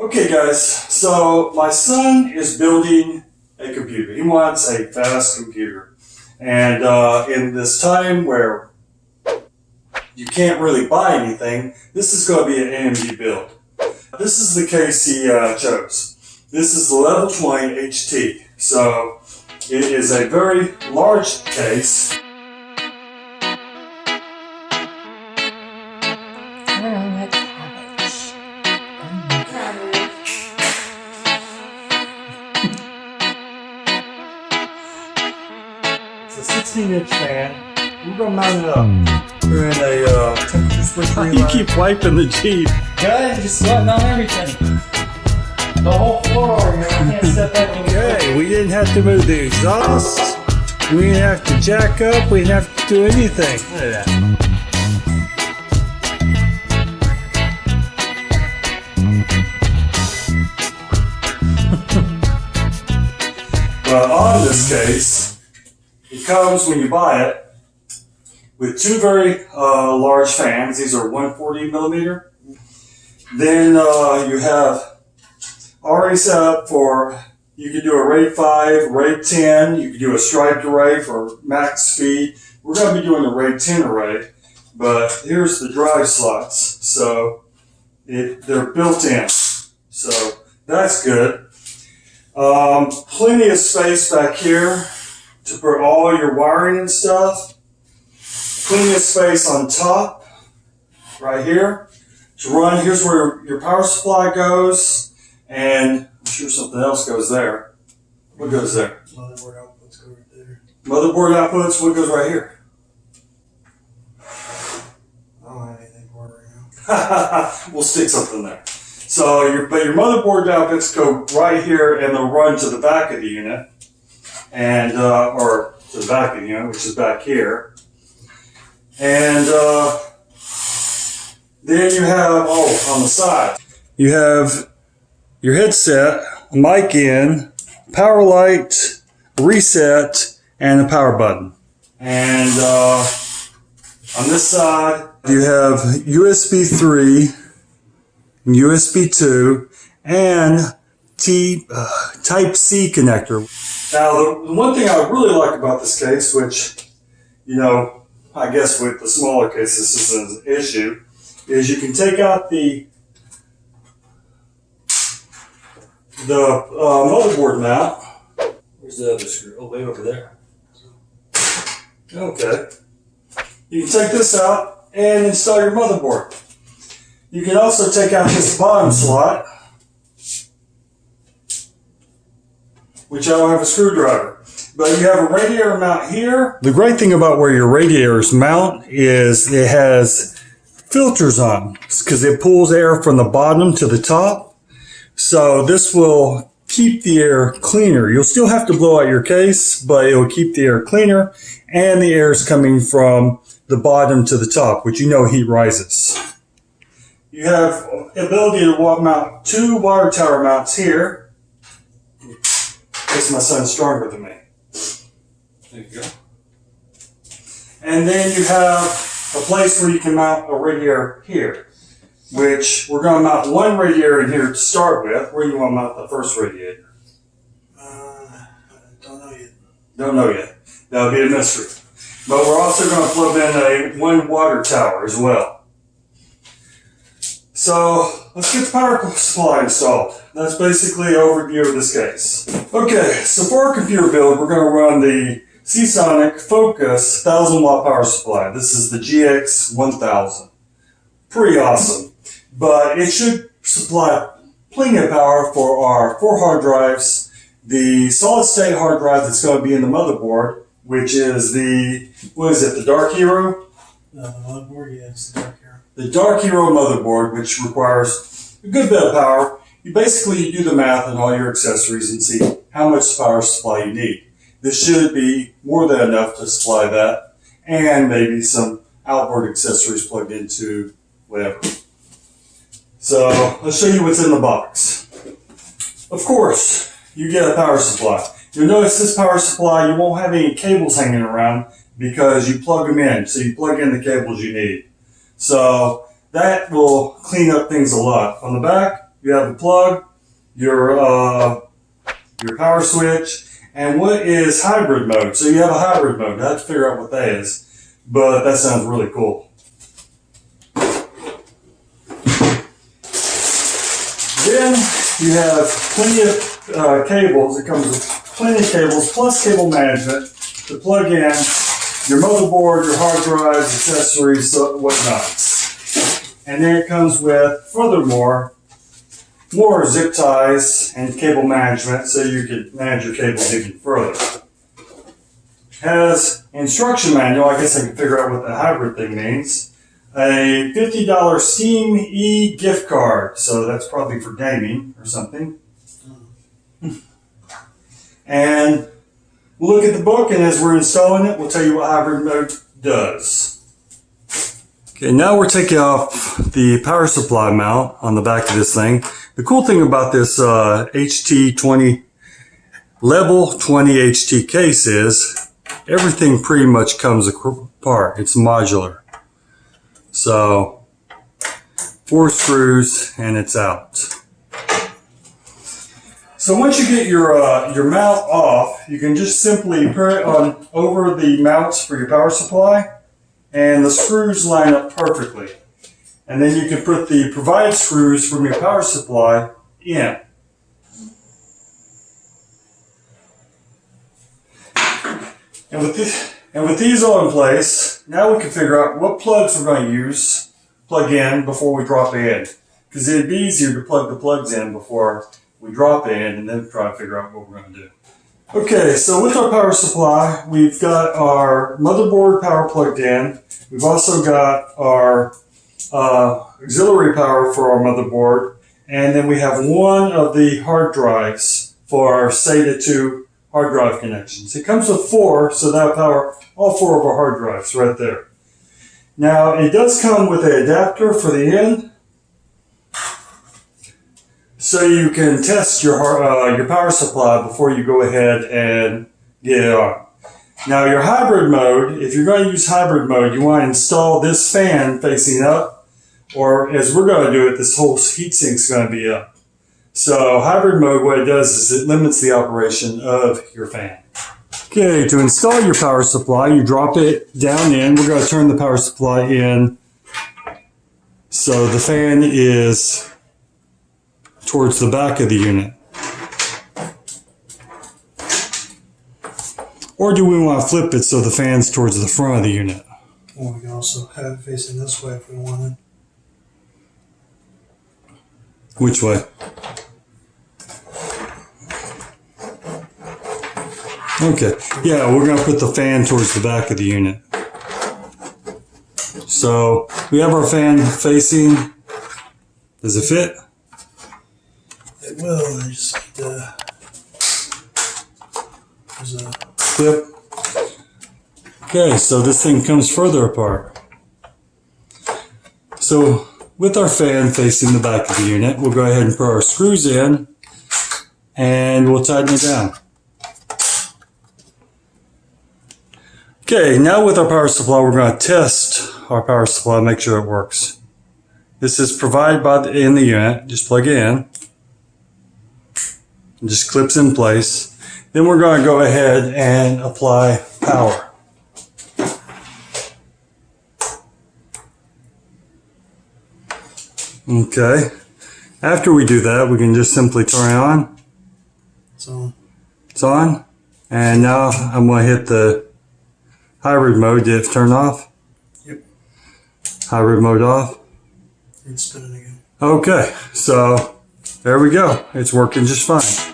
Okay guys, so my son is building a computer. He wants a fast computer. And in this time where you can't really buy anything, this is going to be an AMD build. This is the case he chose. This is the Level 20 HT. So it is a very large case. It's a 16-inch fan. We're going to mount it up. We're in a temperature switch. You keep wiping the Jeep. Good, just sweating on everything. The whole floor, you know, I can't step up and Okay, we didn't have to move the exhaust. We didn't have to jack up. We didn't have to do anything. Look at that. But on this case, it comes when you buy it with two very large fans. These are 140 millimeter. Then you have already set up for, you can do a RAID 5, RAID 10, you can do a striped array for max speed. We're going to be doing the RAID 10 array, but here's the drive slots. So they're built in. So that's good. Plenty of space back here to put all your wiring and stuff. Plenty of space on top, right here, to run. Here's where your power supply goes, and I'm sure something else goes there. What goes there? Motherboard outputs go right there. Motherboard outputs, what goes right here? I don't have anything for it right now. We'll stick something there. So your motherboard outputs go right here, and they'll run to the back of the unit, and or to the back of the unit, which is back here. And then you have, on the side, you have your headset, a mic in, power light, reset, and a power button. And on this side, you have USB 3, USB 2, and Type-C connector. Now, the one thing I really like about this case, which, you know, I guess with the smaller case this isn't an issue, is you can take out the motherboard mount. Where's the other screw? Oh, way over there. Okay. You can take this out and install your motherboard. You can also take out this bottom slot, which I don't have a screwdriver. But you have a radiator mount here. The great thing about where your radiators mount is it has filters on, because it pulls air from the bottom to the top. So this will keep the air cleaner. You'll still have to blow out your case, but it will keep the air cleaner, and the air is coming from the bottom to the top, which you know heat rises. You have ability to mount two water tower mounts here. In case my son's stronger than me. There you go. And then you have a place where you can mount a radiator here, which we're going to mount one radiator in here to start with. Where do you want to mount the first radiator? Don't know yet. Don't know yet. That'll be a mystery. But we're also going to plug in one water tower as well. So let's get the power supply installed. That's basically an overview of this case. Okay, so for our computer build, we're going to run the Seasonic Focus 1000 watt power supply. This is the GX-1000. Pretty awesome. But it should supply plenty of power for our 4 hard drives, the solid state hard drive that's going to be in the motherboard, which is the, the Dark Hero? No, the motherboard, yeah, it's the Dark Hero. The Dark Hero motherboard, which requires a good bit of power. You basically do the math on all your accessories and see how much power supply you need. This should be more than enough to supply that, and maybe some outboard accessories plugged into whatever. So let's show you what's in the box. Of course, you get a power supply. You'll notice this power supply, you won't have any cables hanging around because you plug them in. So you plug in the cables you need. So that will clean up things a lot. On the back, You have the plug, your power switch, and what is hybrid mode? So you have a hybrid mode. I have to figure out what that is, but that sounds really cool. Then you have plenty of cables. It comes with plenty of cables plus cable management to plug in your motherboard, your hard drives, accessories, whatnot. And then it comes with, furthermore, more zip ties and cable management so you can manage your cables even further. Has instruction manual. I guess I can figure out what the hybrid thing means. A $50 Steam E gift card, so that's probably for gaming or something. And we'll look at the book, and as we're installing it, we'll tell you what hybrid mode does. Okay, now we're taking off the power supply mount on the back of this thing. The cool thing about this HT20 Level 20 HT case is everything pretty much comes apart. It's modular. So 4 screws and it's out. So once you get your mount off, you can just simply put it on over the mounts for your power supply, and the screws line up perfectly. And then you can put the provided screws from your power supply in. And with these all in place, now we can figure out what plugs we're going to plug in before we drop in. Because it'd be easier to plug the plugs in before we drop in and then try to figure out what we're going to do. Okay, so with our power supply, we've got our motherboard power plugged in. We've also got our auxiliary power for our motherboard. And then we have one of the hard drives for our SATA 2 hard drive connections. It comes with 4, so that'll power all 4 of our hard drives right there. Now, it does come with an adapter for the end, so you can test your power supply before you go ahead and get it on. Now, your hybrid mode, if you're going to use hybrid mode, you want to install this fan facing up, or as we're going to do it, this whole heatsink is going to be up. So hybrid mode, what it does is it limits the operation of your fan. Okay, to install your power supply, you drop it down in. We're going to turn the power supply in so the fan is towards the back of the unit. Or do we want to flip it so the fan's towards the front of the unit? Well, we can also have it facing this way if we wanted. Which way? Okay, yeah, we're going to put the fan towards the back of the unit. So we have our fan facing. Does it fit? It will. I just there's a Clip. Okay, so this thing comes further apart. So with our fan facing the back of the unit, we'll go ahead and put our screws in and we'll tighten it down. Okay, now with our power supply, we're going to test our power supply, make sure it works. This is provided in the unit. Just plug it in. It just clips in place. Then we're going to go ahead and apply power. Okay. After we do that, we can just simply turn it on. It's on. It's on. And now I'm going to hit the hybrid mode. Did it turn off? Yep. Hybrid mode off. It's spinning again. Okay. So there we go. It's working just fine.